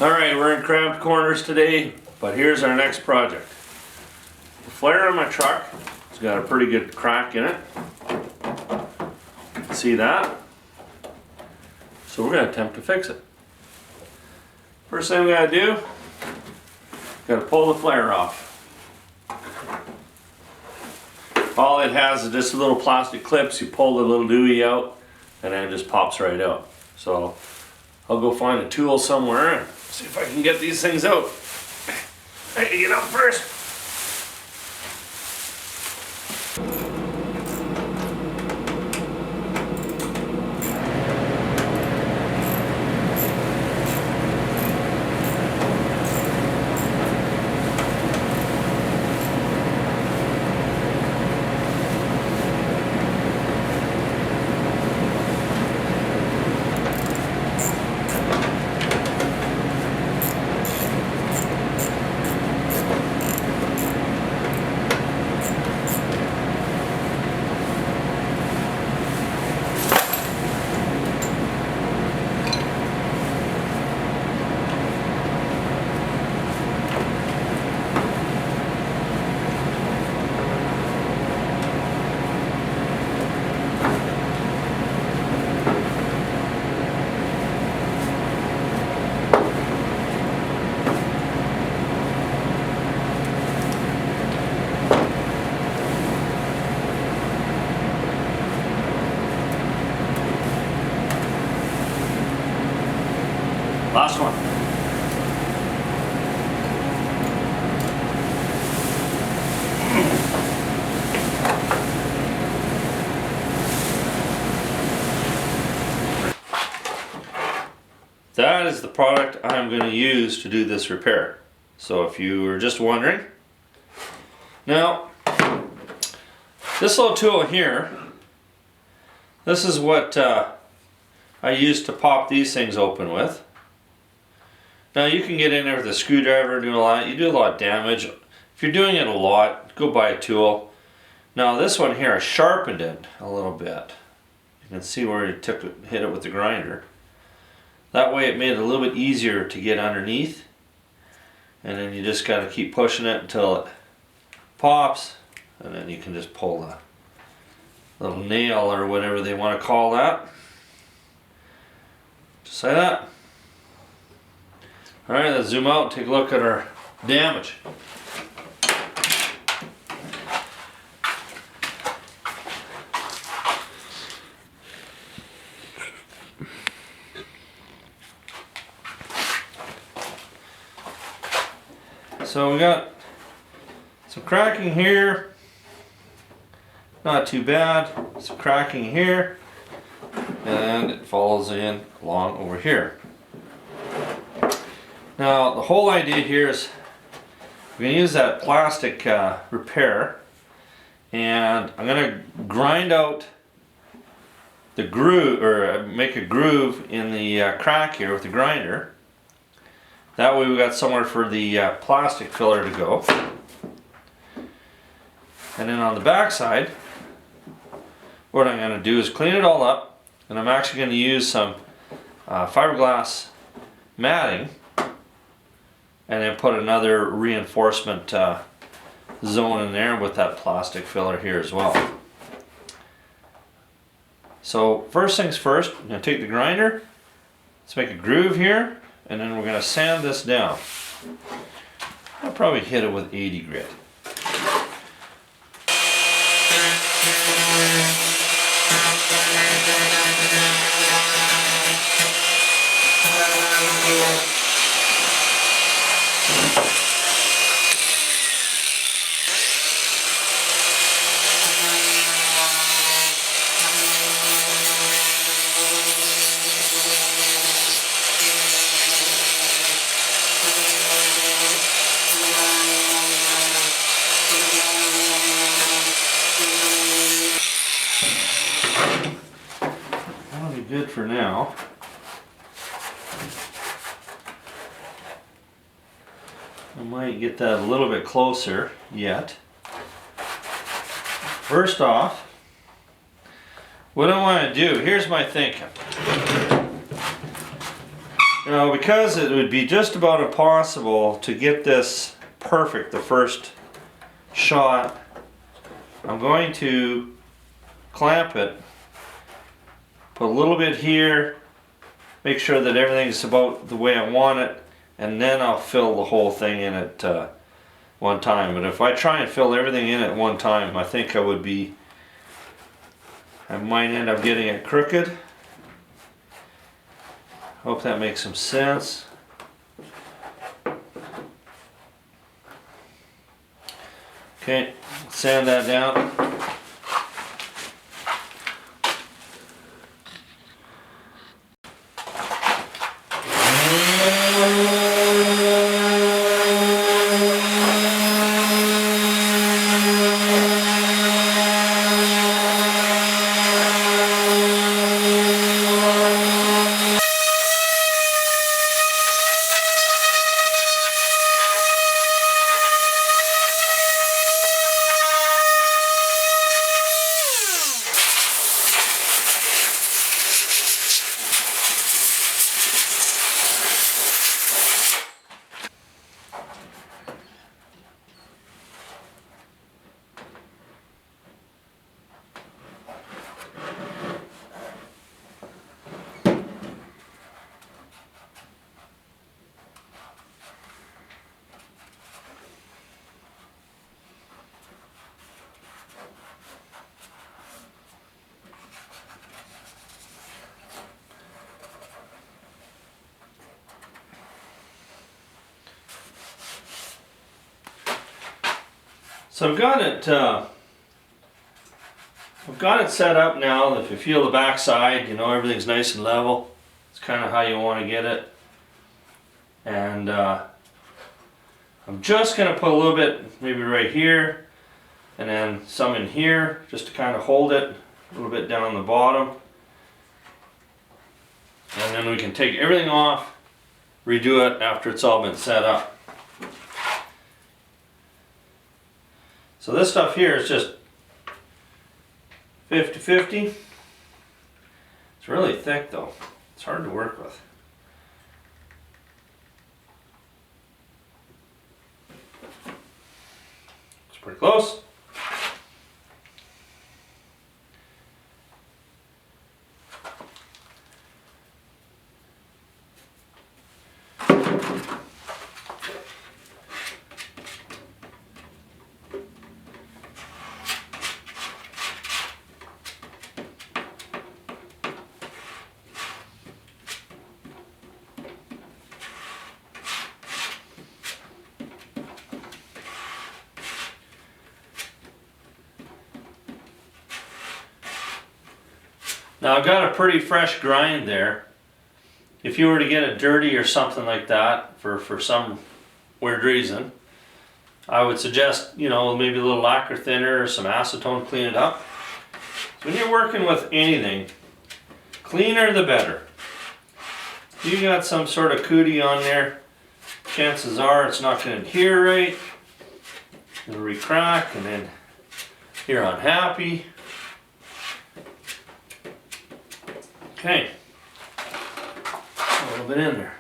Alright, we're in cramped corners today, but here's our next project. The flare on my truck has got a pretty good crack in it. See that? So we're going to attempt to fix it. First thing we got to do, got to pull the flare off. All it has is just little plastic clips. You pull the little dewey out and then it just pops right out. So I'll go find a tool somewhere and see if I can get these things out. I can get out first. Last one. That is the product I'm going to use to do this repair. So if you were just wondering. Now, this little tool here, this is what I use to pop these things open with. Now you can get in there with a screwdriver and do a lot. You do a lot of damage. If you're doing it a lot, go buy a tool. Now this one here, I sharpened it a little bit. You can see where it hit it with the grinder. That way it made it a little bit easier to get underneath. And then you just got to keep pushing it until it pops. And then you can just pull the little nail or whatever they want to call that. Just like that. Alright, let's zoom out and take a look at our damage. So we got some cracking here, not too bad, some cracking here, and it falls in along over here. Now the whole idea here is we're going to use that plastic repair, and I'm going to grind out the groove, or make a groove in the crack here with the grinder. That way we got somewhere for the plastic filler to go. And then on the back side, what I'm going to do is clean it all up, and I'm actually going to use some fiberglass matting, and then put another reinforcement zone in there with that plastic filler here as well. So first things first, I'm going to take the grinder, let's make a groove here, and then we're going to sand this down. I'll probably hit it with 80 grit. Good for now. I might get that a little bit closer yet. First off, what I want to do, here's my thinking. You know, because it would be just about impossible to get this perfect the first shot, I'm going to clamp it, put a little bit here, make sure that everything's about the way I want it, and then I'll fill the whole thing in at one time. But if I try and fill everything in at one time, I think I might end up getting it crooked. Hope that makes some sense. Okay, sand that down. So I've got it set up now. If you feel the back side, you know everything's nice and level. It's kind of how you want to get it. And I'm just going to put a little bit, maybe right here, and then some in here, just to kind of hold it, a little bit down the bottom. And then we can take everything off, redo it after it's all been set up. So this stuff here is just 50-50. It's really thick though. It's hard to work with. It's pretty close. Now I've got a pretty fresh grind there. If you were to get it dirty or something like that for some weird reason, I would suggest, you know, maybe a little lacquer thinner or some acetone to clean it up. So when you're working with anything, cleaner the better. If you got some sort of cootie on there, chances are it's not going to adhere right. It'll re-crack and then you're unhappy. Okay, a little bit in there.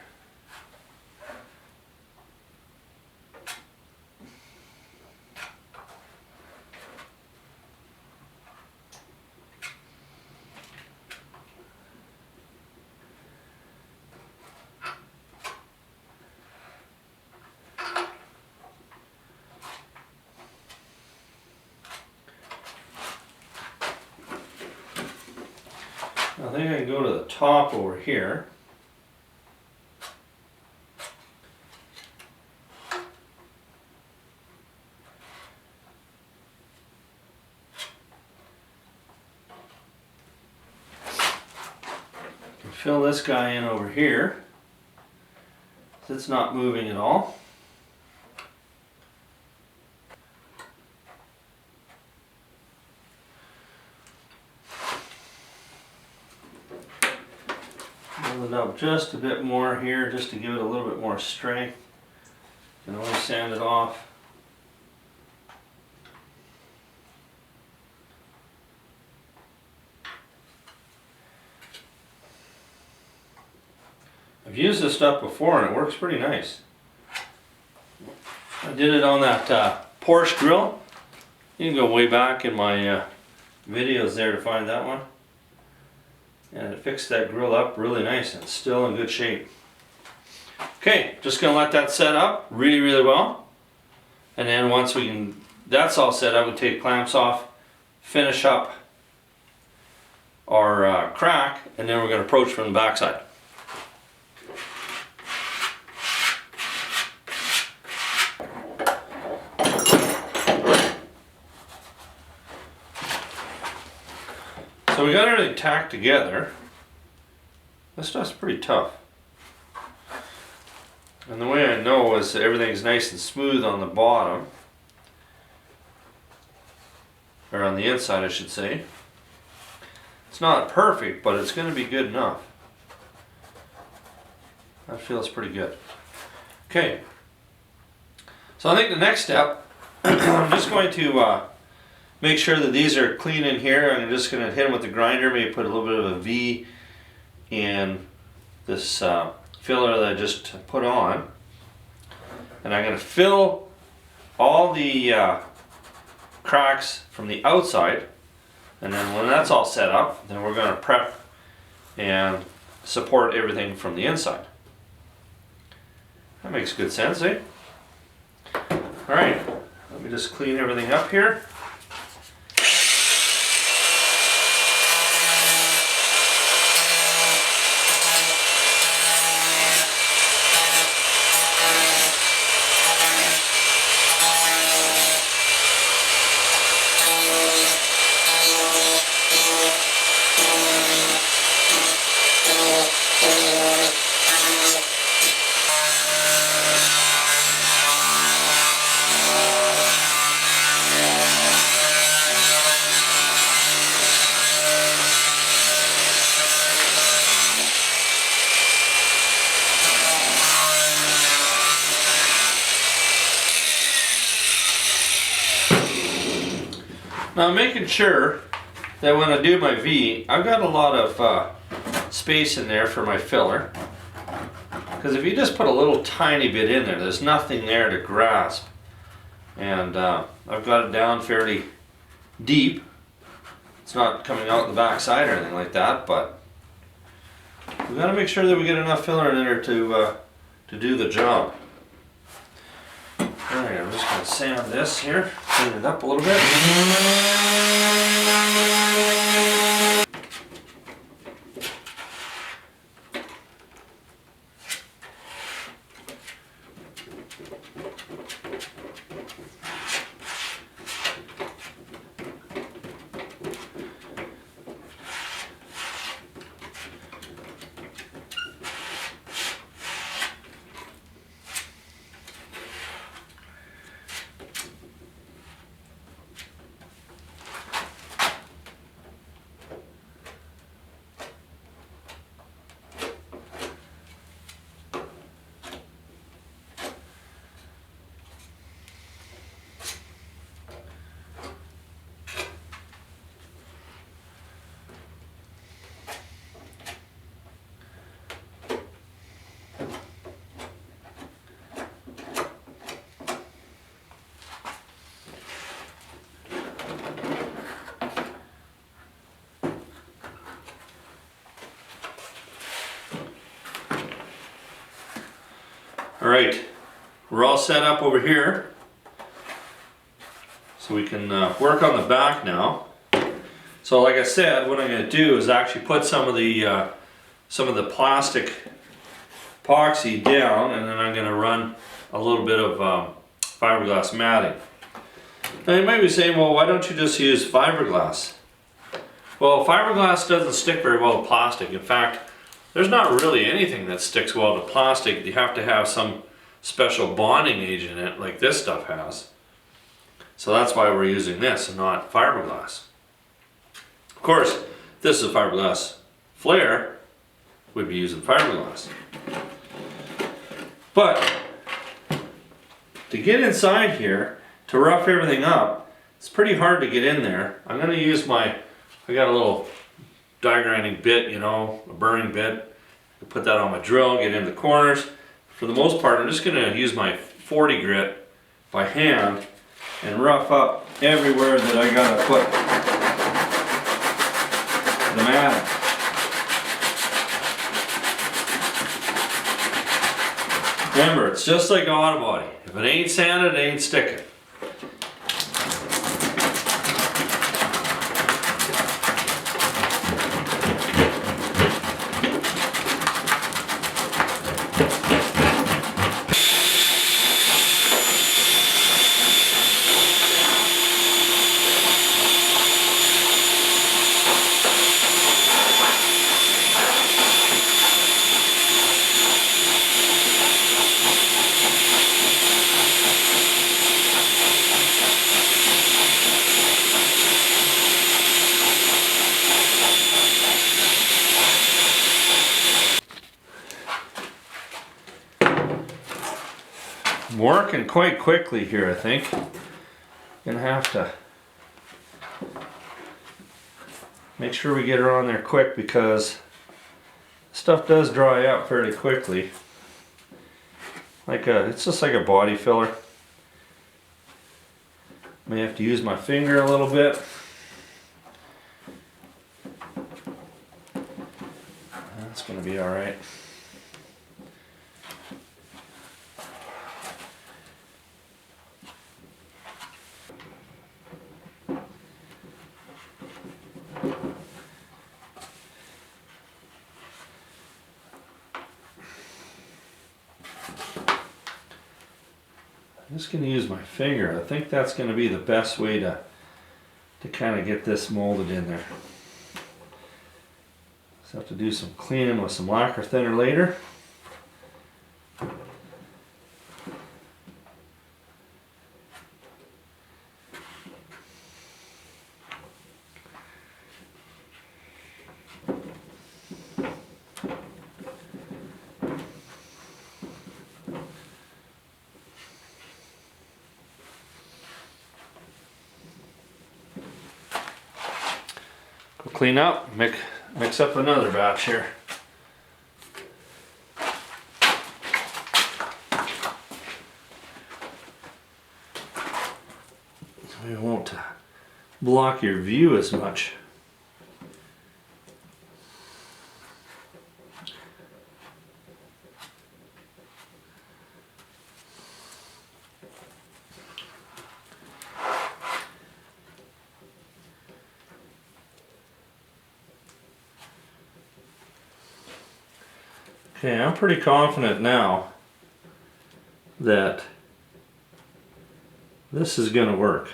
I think I can go to the top over here. Fill this guy in over here. It's not moving at all. Fill it up just a bit more here, just to give it a little bit more strength. You can always sand it off. I've used this stuff before and it works pretty nice. I did it on that Porsche grill. You can go way back in my videos there to find that one. And it fixed that grill up really nice and it's still in good shape. Okay, just gonna let that set up really well. And then once that's all set up, we take clamps off, finish up our crack, and then we're gonna approach from the backside. So we got everything tacked together. This stuff's pretty tough. And the way I know is that everything's nice and smooth on the bottom. Or on the inside, I should say. It's not perfect, but it's going to be good enough. That feels pretty good. Okay. So I think the next step, I'm just going to make sure that these are clean in here. I'm just going to hit them with the grinder, maybe put a little bit of a V in this filler that I just put on. And I'm going to fill all the cracks from the outside. And then when that's all set up, then we're going to prep and support everything from the inside. That makes good sense, eh? Alright, let me just clean everything up here. Now I'm making sure that when I do my V, I've got a lot of space in there for my filler. Because if you just put a little tiny bit in there, there's nothing there to grasp. And I've got it down fairly deep. It's not coming out the back side or anything like that, but we've got to make sure that we get enough filler in there to do the job. Alright, I'm just going to sand this here, clean it up a little bit. Alright, we're all set up over here. So we can work on the back now. So like I said, what I'm going to do is actually put some of the plastic epoxy down, and then I'm going to run a little bit of fiberglass matting. Now you might be saying, well, why don't you just use fiberglass? Well, fiberglass doesn't stick very well to plastic. In fact, there's not really anything that sticks well to plastic. You have to have some special bonding agent in it, like this stuff has. So that's why we're using this and not fiberglass. Of course, if this is a fiberglass flare, we'd be using fiberglass. But to get inside here, to rough everything up, it's pretty hard to get in there. I'm going to use I got a little die grinding bit, you know, a burring bit. Put that on my drill, get in the corners. For the most part, I'm just going to use my 40 grit by hand and rough up everywhere that I got to put the matting. Remember, it's just like auto body. If it ain't sanded, it ain't sticking. I'm working quite quickly here, I think. Gonna have to make sure we get her on there quick because stuff does dry out fairly quickly. It's just like a body filler. May have to use my finger a little bit. That's gonna be all right. I'm just going to use my finger. I think that's going to be the best way to kind of get this molded in there. Just have to do some cleaning with some lacquer thinner later. Clean up, mix up another batch here. So we won't block your view as much. Okay, I'm pretty confident now that this is going to work.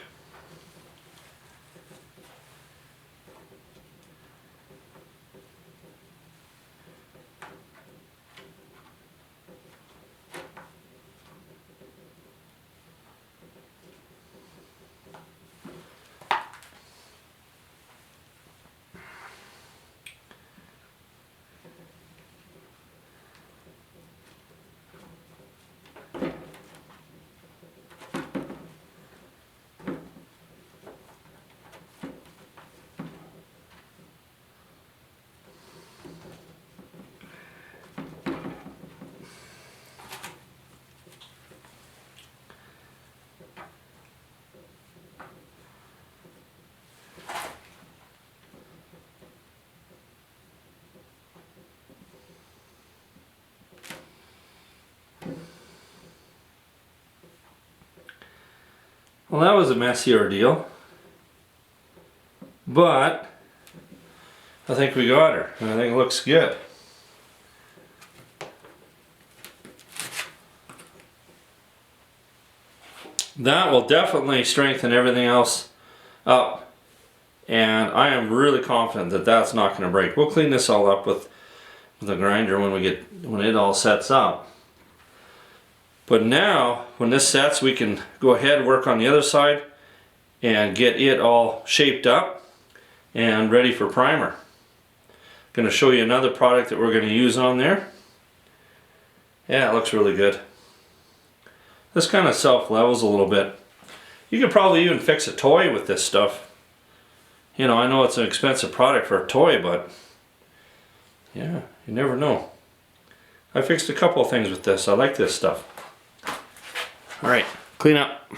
Well, that was a messy ordeal, but I think we got her, and I think it looks good. That will definitely strengthen everything else up, and I am really confident that that's not going to break. We'll clean this all up with the grinder when it all sets up. But now, when this sets, we can go ahead and work on the other side and get it all shaped up and ready for primer. Going to show you another product that we're going to use on there. Yeah, it looks really good. This kind of self-levels a little bit. You could probably even fix a toy with this stuff. You know, I know it's an expensive product for a toy, but yeah, you never know. I fixed a couple of things with this. I like this stuff. All right, clean up.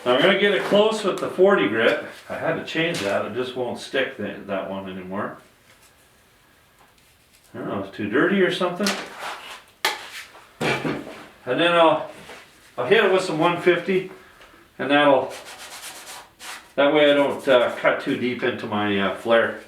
Now I'm going to get it close with the 40 grit. I had to change that. It just won't stick that one anymore. I don't know, it's too dirty or something. And then I'll hit it with some 150, and that way I don't cut too deep into my flare.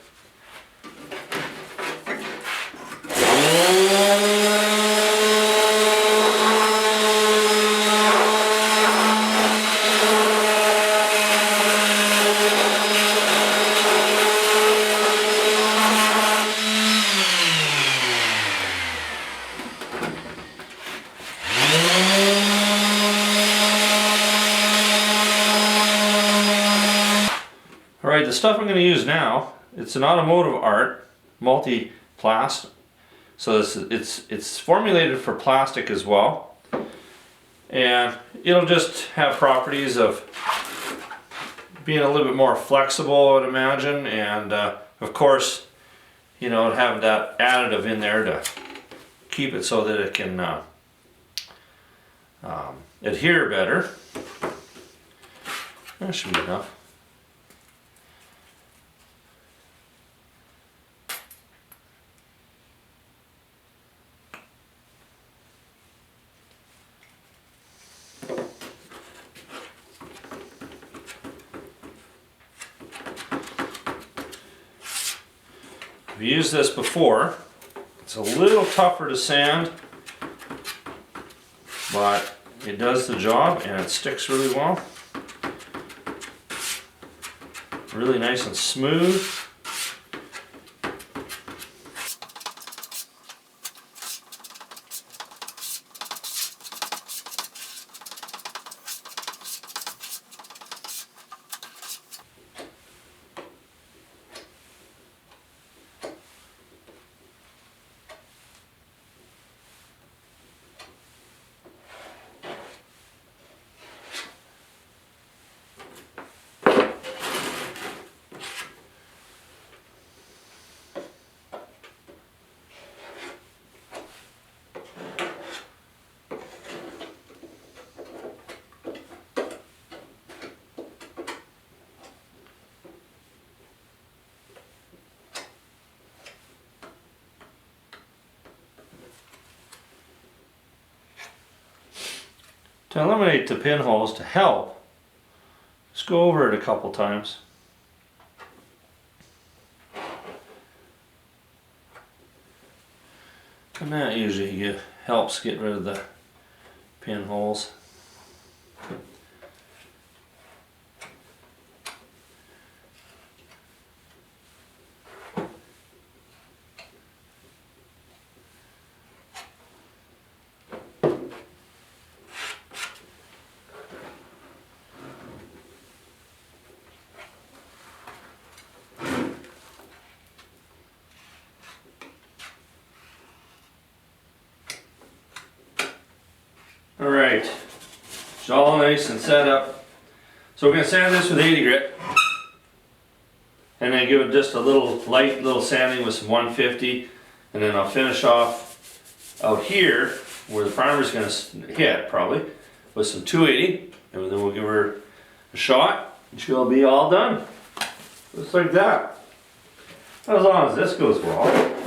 Alright, the stuff I'm going to use now, it's an automotive art, multi-plast. So it's formulated for plastic as well. And it'll just have properties of being a little bit more flexible, I would imagine. And of course, you know, have that additive in there to keep it so that it can adhere better. That should be enough. I've used this before. It's a little tougher to sand, but it does the job and it sticks really well. Really nice and smooth. To eliminate the pinholes, to help, just go over it a couple times. And that usually helps get rid of the pinholes. Alright, it's all nice and set up. So we're going to sand this with 80 grit. And then give it just a little light little sanding with some 150. And then I'll finish off out here where the primer's going to hit probably with some 280. And then we'll give her a shot and she'll be all done. Just like that. As long as this goes well.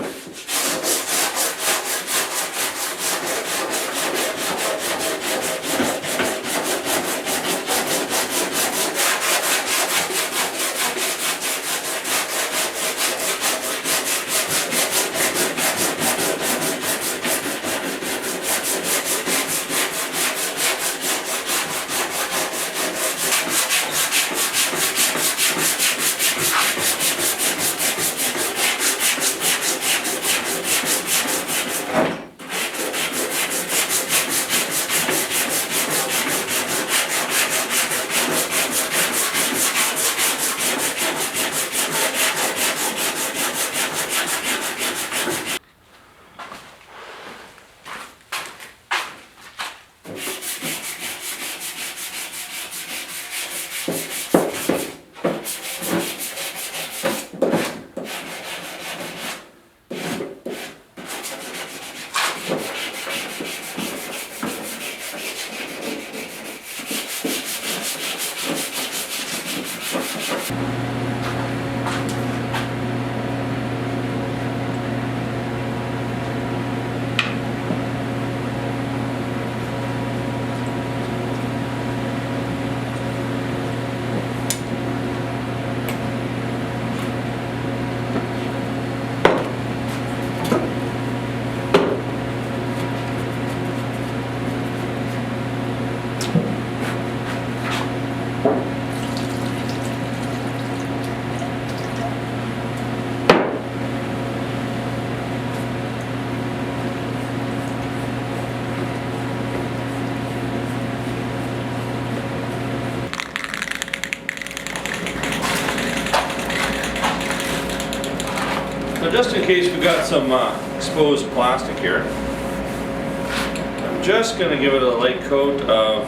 just in case we got some exposed plastic here, I'm just going to give it a light coat of,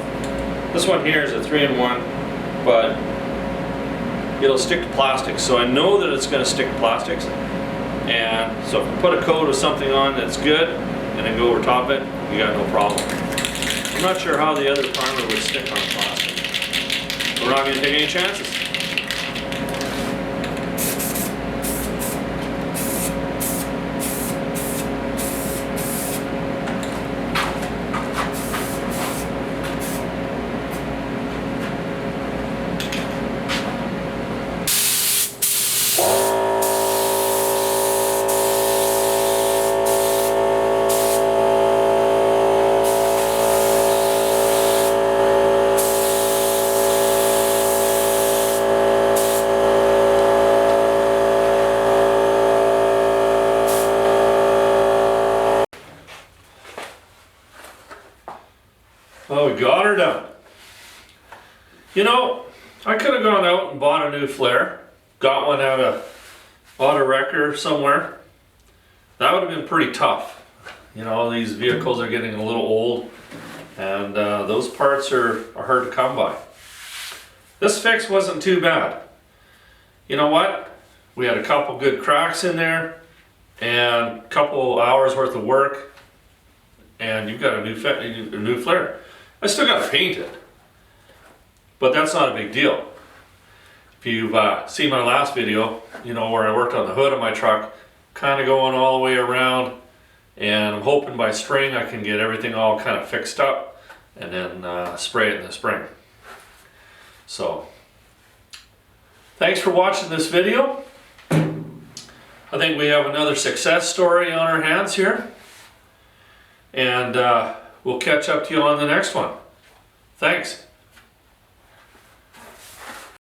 this one here is a 3-in-1, but it'll stick to plastic, so I know that it's going to stick to plastics. And so if you put a coat of something on that's good and then go over top it, you got no problem. I'm not sure how the other primer would stick on plastic. We're not going to take any chances. Well, we got her done. You know, I could have gone out and bought a new flare, got one out of Auto Wrecker somewhere. That would have been pretty tough. You know, these vehicles are getting a little old, and those parts are hard to come by. This fix wasn't too bad. You know what? We had a couple good cracks in there, and a couple hours worth of work, and you've got a new flare. I still got to paint it, but that's not a big deal. If you've seen my last video, you know where I worked on the hood of my truck, kind of going all the way around, and I'm hoping by spring I can get everything all kind of fixed up and then spray it in the spring. So, thanks for watching this video. I think we have another success story on our hands here, and we'll catch up to you on the next one. Thanks.